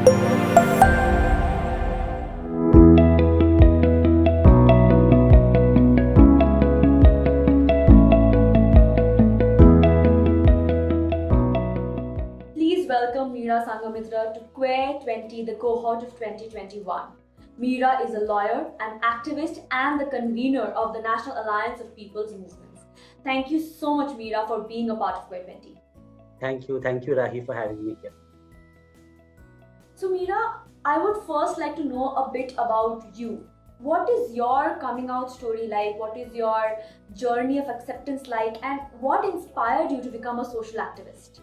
Please welcome Meera Sangamitra to Queer 20, the cohort of 2021. Meera is a lawyer, an activist, and the convener of the National Alliance of People's Movements. Thank you so much, Meera, for being a part of Queer 20. Thank you, Rahi, for having me here. So, Meera, I would first like to know a bit about you. What is your coming out story like? What is your journey of acceptance like? And what inspired you to become a social activist?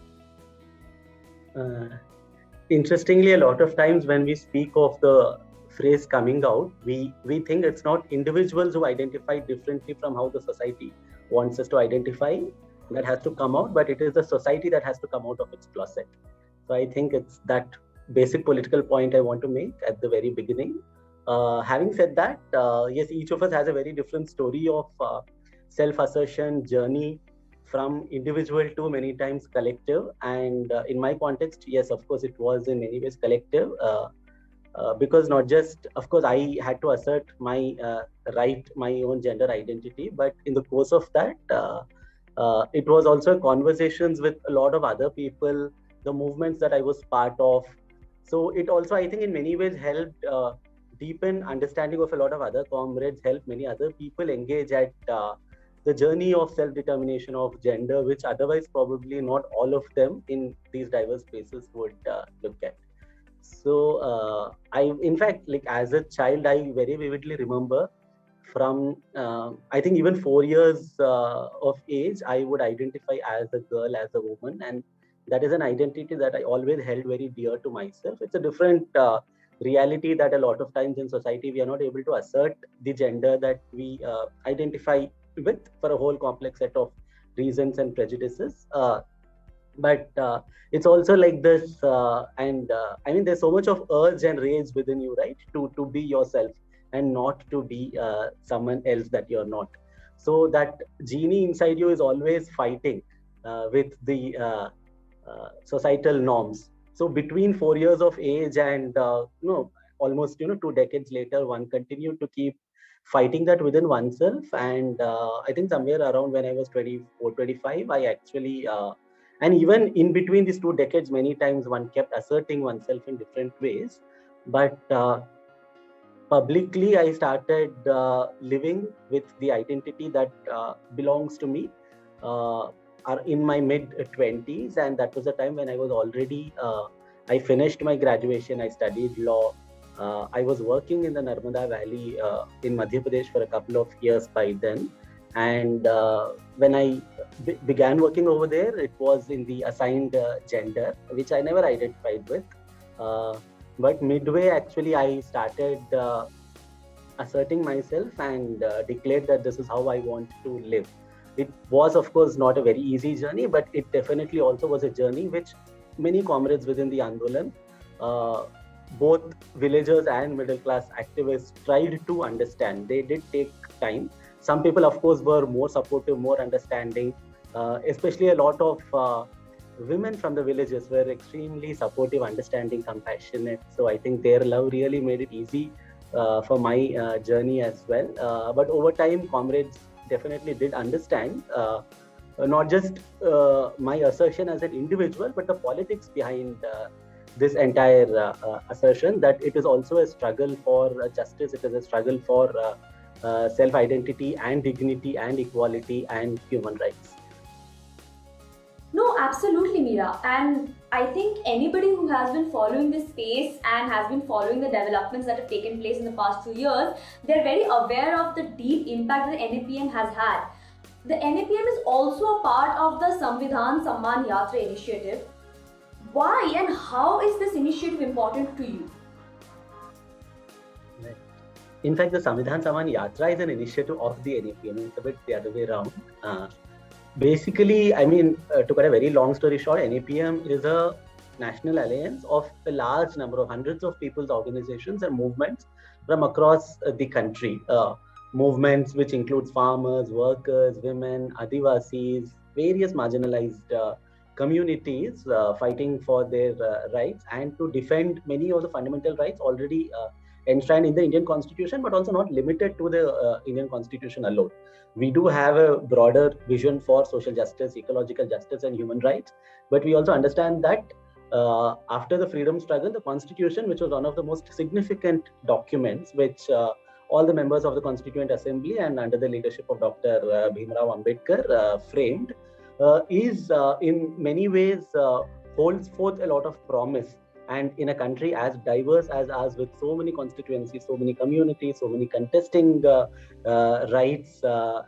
Uh, Interestingly, a lot of times when we speak of the phrase coming out, we think it's not individuals who identify differently from how the society wants us to identify that has to come out, but it is the society that has to come out of its closet. So I think it's that basic political point I want to make at the very beginning. Having said that, yes, each of us has a very different story of self-assertion journey from individual to many times collective. And in my context, yes, of course, it was in many ways collective. Because not just, of course, I had to assert my right, my own gender identity, but in the course of that, it was also conversations with a lot of other people, the movements that I was part of. So it also, I think, in many ways helped deepen understanding of a lot of other comrades, help many other people engage at the journey of self-determination of gender, which otherwise probably not all of them in these diverse spaces would look at. So in fact, like as a child, I very vividly remember from I think even 4 years of age, I would identify as a girl, as a woman, and that is an identity that I always held very dear to myself. It's a different reality that a lot of times in society we are not able to assert the gender that we identify with for a whole complex set of reasons and prejudices. But it's also like this, and I mean, there's so much of urge and rage within you, right? To be yourself and not to be someone else that you're not. So that genie inside you is always fighting with the societal norms. So between 4 years of age and almost 2 decades later, one continued to keep fighting that within oneself. And I think somewhere around when I was 24, 25, I actually and even in between these 2 decades, many times one kept asserting oneself in different ways. But publicly, I started living with the identity that belongs to me are in my mid 20s. And that was the time when I was already, I finished my graduation, I studied law. I was working in the Narmada Valley in Madhya Pradesh for a couple of years by then. And when I began working over there, it was in the assigned gender, which I never identified with. But midway, actually, I started asserting myself and declared that this is how I want to live. It was, of course, not a very easy journey, but it definitely also was a journey which many comrades within the Andolan, both villagers and middle class activists, tried to understand. They did take time. Some people, of course, were more supportive, more understanding, especially a lot of women from the villages were extremely supportive, understanding, compassionate. So I think their love really made it easy for my journey as well. But over time, comrades definitely did understand not just my assertion as an individual, but the politics behind this entire assertion, that it is also a struggle for justice, it is a struggle for self-identity and dignity and equality and human rights. No, absolutely, Meera. And I think anybody who has been following this space and has been following the developments that have taken place in the past few years, they're very aware of the deep impact that the NAPM has had. The NAPM is also a part of the Samvidhan Samman Yatra initiative. Why and how is this initiative important to you? Right. In fact, the Samvidhan Samman Yatra is an initiative of the NAPM. It's a bit the other way around. Basically, I mean, to cut a very long story short, NAPM is a national alliance of a large number of hundreds of people's organizations and movements from across the country. Movements which includes farmers, workers, women, Adivasis, various marginalized communities fighting for their rights and to defend many of the fundamental rights already enshrined in the Indian Constitution, but also not limited to the Indian Constitution alone. We do have a broader vision for social justice, ecological justice, and human rights, but we also understand that after the freedom struggle, the Constitution, which was one of the most significant documents, which all the members of the Constituent Assembly and under the leadership of Dr. Bhimrao Ambedkar framed, is in many ways holds forth a lot of promise. And in a country as diverse as ours, with so many constituencies, so many communities, so many contesting rights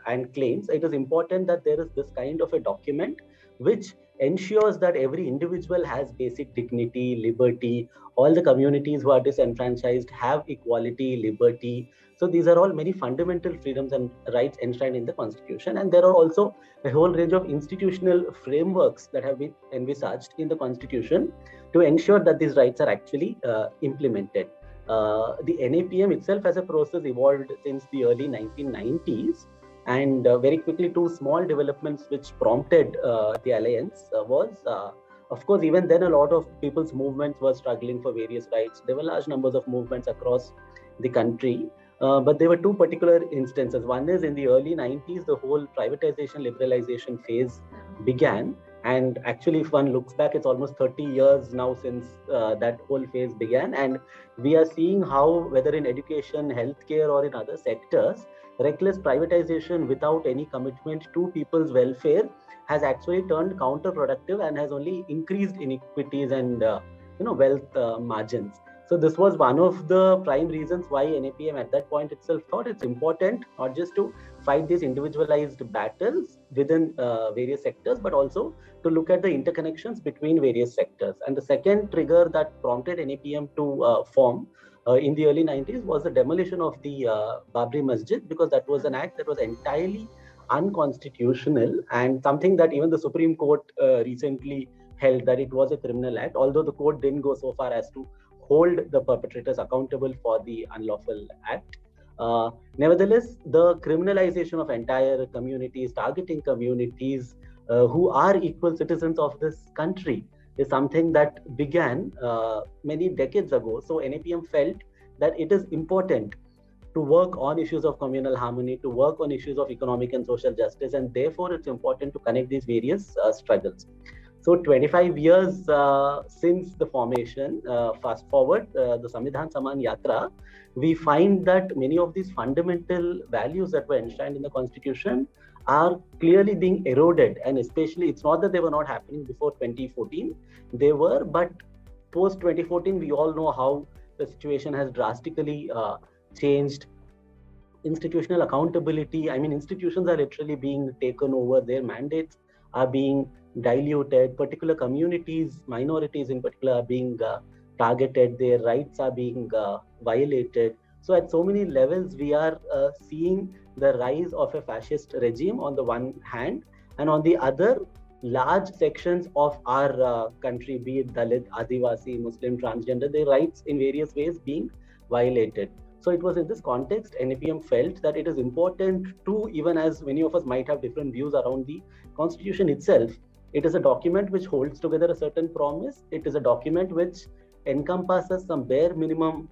and claims, it is important that there is this kind of a document which ensures that every individual has basic dignity, liberty. All the communities who are disenfranchised have equality, liberty. So these are all many fundamental freedoms and rights enshrined in the Constitution. And there are also a whole range of institutional frameworks that have been envisaged in the Constitution to ensure that these rights are actually implemented. The NAPM itself as a process evolved since the early 1990s. And very quickly, two small developments which prompted the alliance was, of course, even then a lot of people's movements were struggling for various rights. There were large numbers of movements across the country. But there were two particular instances. One is in the early 90s, the whole privatization, liberalization phase began. And actually, if one looks back, it's almost 30 years now since that whole phase began. And we are seeing how, whether in education, healthcare, or in other sectors, reckless privatization without any commitment to people's welfare has actually turned counterproductive and has only increased inequities and wealth margins. So this was one of the prime reasons why NAPM at that point itself thought it's important not just to fight these individualized battles within various sectors, but also to look at the interconnections between various sectors. And the second trigger that prompted NAPM to form in the early 90s was the demolition of the Babri Masjid, because that was an act that was entirely unconstitutional and something that even the Supreme Court recently held that it was a criminal act, although the court didn't go so far as to hold the perpetrators accountable for the unlawful act. Nevertheless, the criminalization of entire communities, targeting communities who are equal citizens of this country, is something that began many decades ago. So NAPM felt that it is important to work on issues of communal harmony, to work on issues of economic and social justice, and therefore it's important to connect these various struggles. So 25 years since the formation, fast forward, the Samvidhan Saman Yatra, we find that many of these fundamental values that were enshrined in the Constitution are clearly being eroded. And especially, it's not that they were not happening before 2014, they were, but post 2014, we all know how the situation has drastically changed. Institutional accountability, I mean, institutions are literally being taken over, their mandates are being diluted, particular communities, minorities in particular, are being targeted, their rights are being violated. So at so many levels, we are seeing the rise of a fascist regime on the one hand, and on the other, large sections of our country, be it Dalit, Adivasi, Muslim, transgender, their rights in various ways being violated. So it was in this context, NAPM felt that it is important to, even as many of us might have different views around the Constitution itself, it is a document which holds together a certain promise. It is a document which encompasses some bare minimum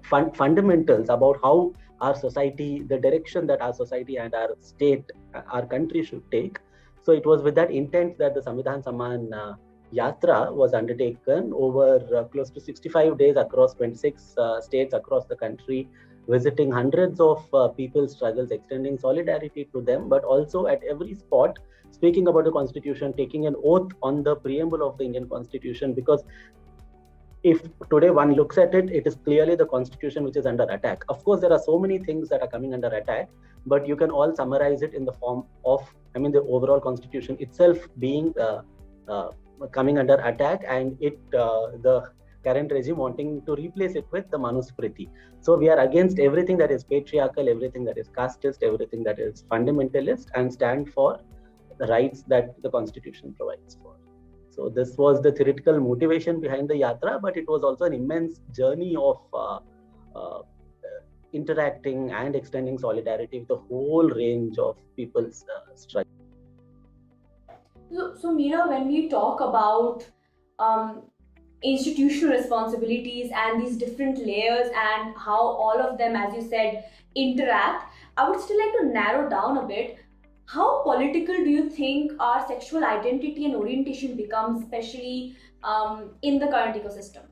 fundamentals about how our society, the direction that our society and our state, our country should take. So it was with that intent that the Samvidhan Saman Yatra was undertaken over close to 65 days across 26 states across the country, visiting hundreds of people's struggles, extending solidarity to them, but also at every spot speaking about the Constitution, taking an oath on the preamble of the Indian Constitution, because if today one looks at it, it is clearly the Constitution which is under attack. Of course, there are so many things that are coming under attack, but you can all summarize it in the form of, the overall Constitution itself being coming under attack, and the current regime wanting to replace it with the Manusmriti. So we are against everything that is patriarchal, everything that is casteist, everything that is fundamentalist, and stand for the rights that the Constitution provides for. So this was the theoretical motivation behind the Yatra, but it was also an immense journey of interacting and extending solidarity with the whole range of people's struggles. So Meera, when we talk about um, institutional responsibilities and these different layers and how all of them, as you said, interact, I would still like to narrow down a bit. How political do you think our sexual identity and orientation becomes, especially in the current ecosystem?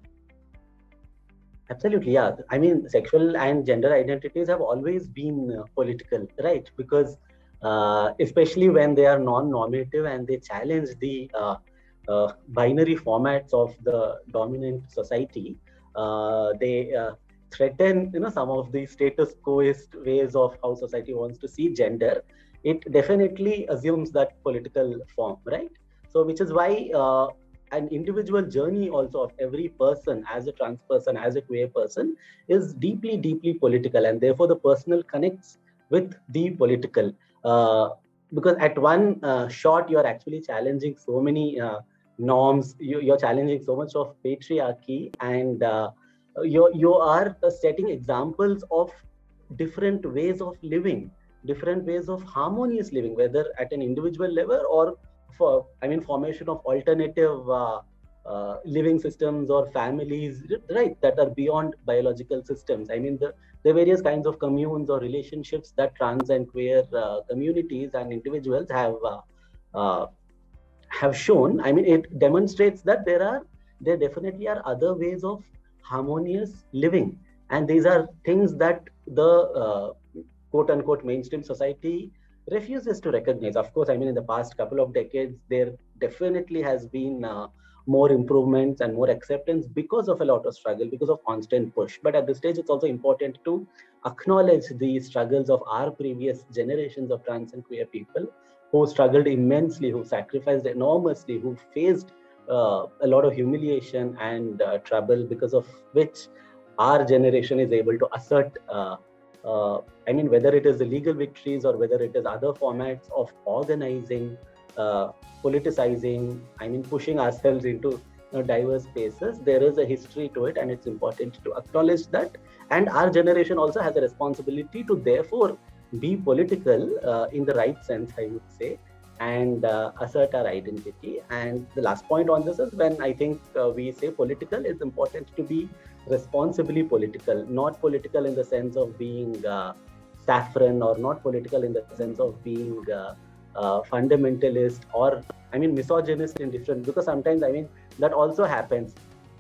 Absolutely, yeah. I mean, sexual and gender identities have always been political, right? Because especially when they are non-normative and they challenge the binary formats of the dominant society, they threaten, some of the status quoist ways of how society wants to see gender. It definitely assumes that political form, right? So, which is why an individual journey also of every person as a trans person, as a queer person, is deeply, deeply political, and therefore the personal connects with the political. Uh, because at one shot, you are actually challenging so many norms. You're challenging so much of patriarchy, and you are setting examples of different ways of living, different ways of harmonious living, whether at an individual level or formation of alternative living systems or families, right, that are beyond biological systems. I mean, the various kinds of communes or relationships that trans and queer communities and individuals uh, have shown. I mean, it demonstrates that there definitely are other ways of harmonious living, and these are things that the quote unquote mainstream society refuses to recognize. Of course, I mean, in the past couple of decades, there definitely has been more improvements and more acceptance because of a lot of struggle, because of constant push. But at this stage, it's also important to acknowledge the struggles of our previous generations of trans and queer people who struggled immensely, who sacrificed enormously, who faced a lot of humiliation and trouble, because of which our generation is able to assert. I mean, whether it is the legal victories or whether it is other formats of organizing, uh, politicizing, I mean, pushing ourselves into diverse spaces, there is a history to it, and it's important to acknowledge that. And our generation also has a responsibility to, therefore, be political in the right sense, I would say, and assert our identity. And the last point on this is, when I think we say political, it's important to be responsibly political, not political in the sense of being saffron, or not political in the sense of being fundamentalist, or I mean misogynist in different, because sometimes I mean that also happens,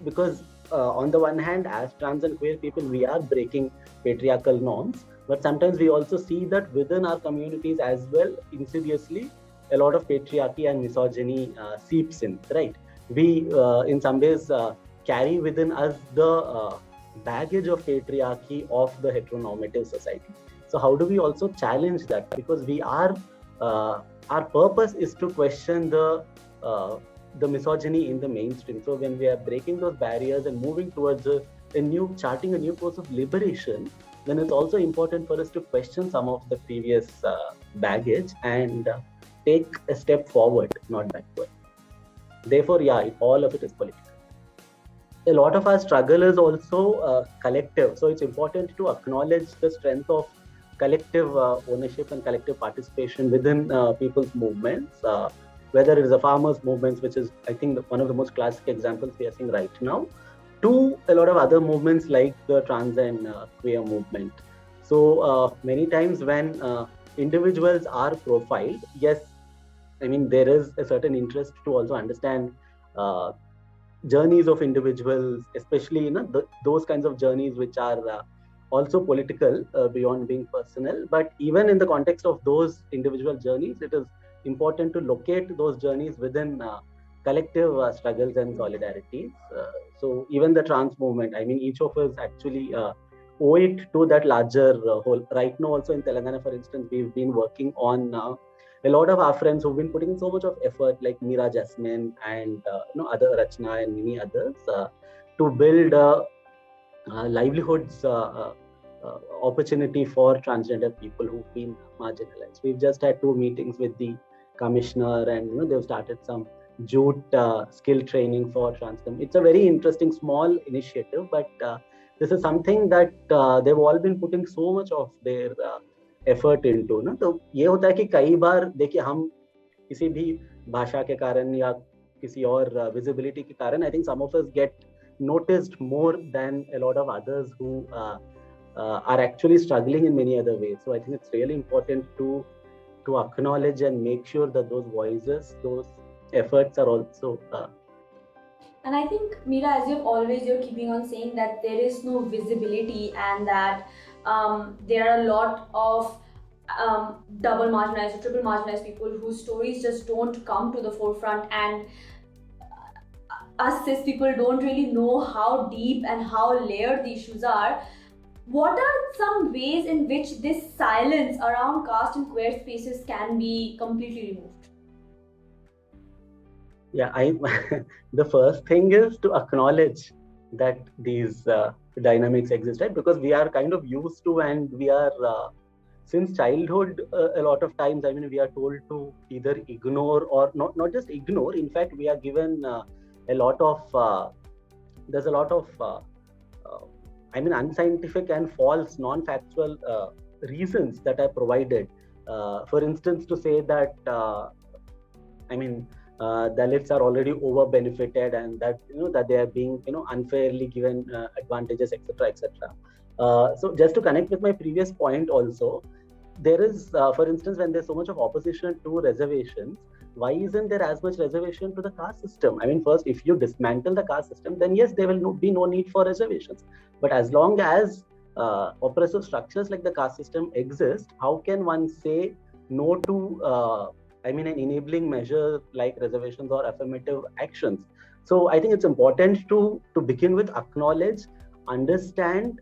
because on the one hand, as trans and queer people, we are breaking patriarchal norms, but sometimes we also see that within our communities as well, insidiously, a lot of patriarchy and misogyny seeps in, right? We in some ways carry within us the baggage of patriarchy of the heteronormative society. So how do we also challenge that? Because we are our purpose is to question uh, the misogyny in the mainstream. So when we are breaking those barriers and moving towards charting a new course of liberation, then it's also important for us to question some of the previous baggage and take a step forward, not backward. Therefore, yeah, all of it is political. A lot of our struggle is also collective. So it's important to acknowledge the strength of collective ownership and collective participation within people's movements, whether it is the farmers' movements, which is, I think, one of the most classic examples we are seeing right now, to a lot of other movements like the trans and queer movement. So many times when individuals are profiled, yes, I mean, there is a certain interest to also understand uh, journeys of individuals, especially those kinds of journeys which are also political beyond being personal. But even in the context of those individual journeys, it is important to locate those journeys within collective struggles and solidarities. So even the trans movement, I mean, each of us actually owe it to that larger whole. Right now, also in Telangana, for instance, we've been working on a lot of our friends who've been putting in so much of effort, like Meera Jasmine and other Rachna and many others, to build livelihoods opportunity for transgender people who've been marginalized. We've just had 2 meetings with the commissioner, and they've started some jute skill training for trans. It's a very interesting small initiative, but this is something that they've all been putting so much of their effort into ना. तो ये होता है कि कई बार देखिए हम किसी भी भाषा के कारण या किसी और visibility के कारण, I think some of us get noticed more than a lot of others who are actually struggling in many other ways. So I think it's really important to acknowledge and make sure that those voices, those efforts are also And I think, Meera, as you're keeping on saying that there is no visibility and that there are a lot of double marginalized or triple marginalized people whose stories just don't come to the forefront, and us cis people don't really know how deep and how layered the issues are. What are some ways in which this silence around caste and queer spaces can be completely removed? Yeah, the first thing is to acknowledge that these dynamics exist, right? Because we are kind of used to, and we are since childhood a lot of times, I mean, we are told to either ignore or not just ignore. In fact, we are given a lot of there's a lot of I mean, unscientific and false, non-factual reasons that are provided. For instance, to say that I mean, Dalits are already over benefited, and that that they are being unfairly given advantages, etc., etc. So just to connect with my previous point, also there is, for instance, when there's so much of opposition to reservations, why isn't there as much reservation to the caste system? I mean, first, if you dismantle the caste system, then yes, there will be no need for reservations. But as long as oppressive structures like the caste system exist, how can one say no to I mean, an enabling measure like reservations or affirmative actions? So I think it's important to begin with acknowledge, understand,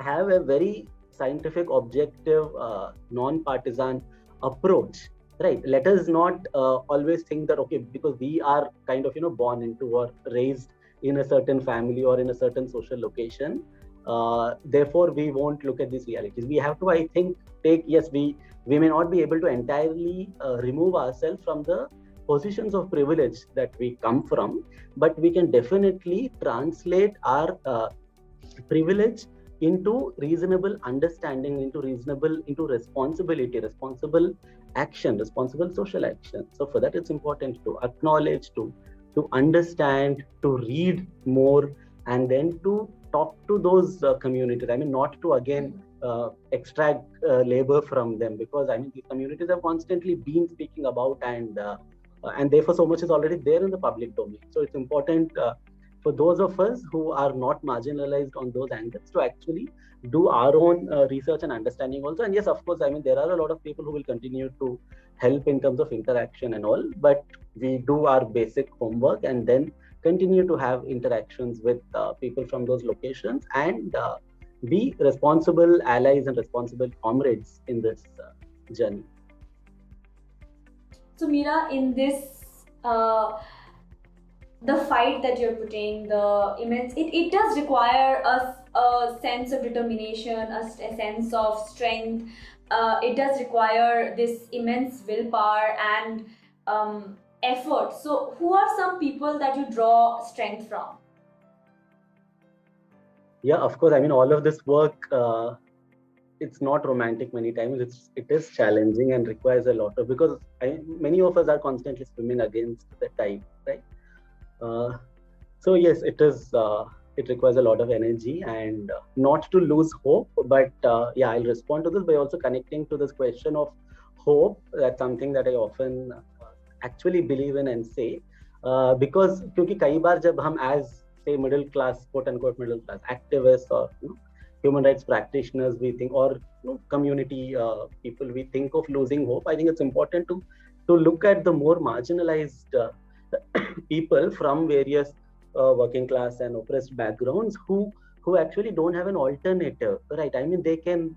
have a very scientific, objective, non-partisan approach. Right. Let us not always think that okay, because we are kind of born into or raised in a certain family or in a certain social location, therefore we won't look at these realities. We have to, I think, we may not be able to entirely remove ourselves from the positions of privilege that we come from, but we can definitely translate our privilege into reasonable understanding, into responsibility, responsible action, responsible social action. So for that, it's important to acknowledge, to understand, to read more, and then to talk to those communities. I mean, not to again extract labor from them, because I mean, these communities have constantly been speaking about, and therefore so much is already there in the public domain. So it's important for those of us who are not marginalized on those angles to actually do our own research and understanding also. And yes, of course, I mean, there are a lot of people who will continue to help in terms of interaction and all, but we do our basic homework and then continue to have interactions with people from those locations, and be responsible allies and responsible comrades in this journey. So Meera, in this the fight that you're putting, the immense, it does require a sense of determination, a sense of strength. It does require this immense willpower and effort. So who are some people that you draw strength from? Yeah, of course. I mean, all of this work, it's not romantic many times. It is challenging and requires a lot of, because many of us are constantly swimming against the tide, right? So yes, it is. It requires a lot of energy, and not to lose hope. But yeah, I'll respond to this by also connecting to this question of hope. That's something that I often actually believe in and say, because क्योंकि कई बार जब हम as say middle class, quote unquote middle class activists or human rights practitioners, we think, or community people, we think of losing hope. I think it's important to look at the more marginalized people from various working class and oppressed backgrounds who actually don't have an alternative, right? I mean, they can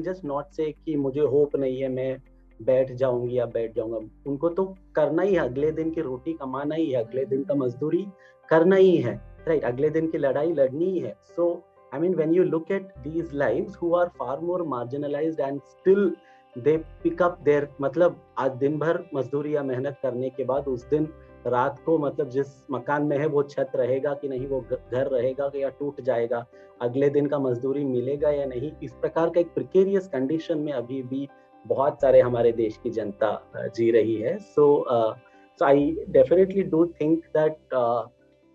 just not say कि मुझे hope नहीं है, मैं बैठ जाऊंगी या बैठ जाऊंगा. उनको तो करना ही है, अगले दिन की रोटी कमाना ही है, अगले दिन का मजदूरी करना ही है, right? अगले दिन की लड़ाई लड़नी ही है. So I mean, when you look at these lives who are far more marginalized and still they pick up their, मतलब आज दिन भर मजदूरी या मेहनत करने के बाद उस दिन रात को, मतलब जिस मकान में है वो छत रहेगा कि नहीं, वो घर रहेगा या टूट जाएगा, अगले दिन का मजदूरी मिलेगा या नहीं, इस प्रकार का एक प्रिकेरियस कंडीशन में अभी भी बहुत सारे हमारे देश की जनता जी रही है. So I definitely do think that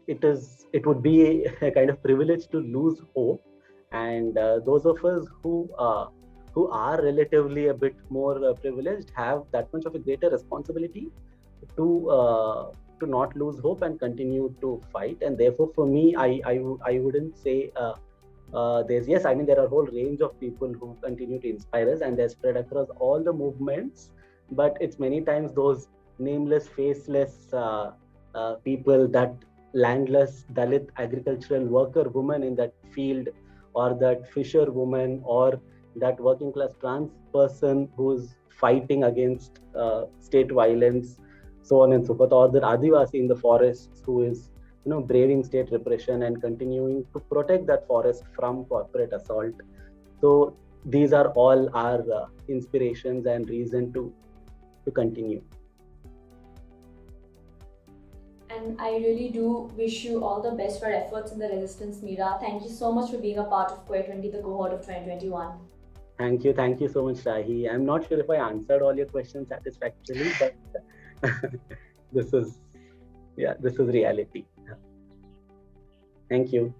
it would be a kind of privilege to lose hope, and those of us who are relatively a bit more privileged have that much of a greater responsibility to to not lose hope and continue to fight. And therefore, for me, I wouldn't say there's, yes, I mean, there are a whole range of people who continue to inspire us, and they're spread across all the movements, but it's many times those nameless, faceless people, that landless Dalit agricultural worker woman in that field, or that fisher woman, or that working class trans person who's fighting against state violence, so on and so forth, or the Adivasi in the forests who is, braving state repression and continuing to protect that forest from corporate assault. So these are all our inspirations and reason to continue. And I really do wish you all the best for efforts in the resistance, Meera. Thank you so much for being a part of Queer 20, the cohort of 2021. Thank you so much, Shahi. I'm not sure if I answered all your questions satisfactorily, but this is reality. Thank you.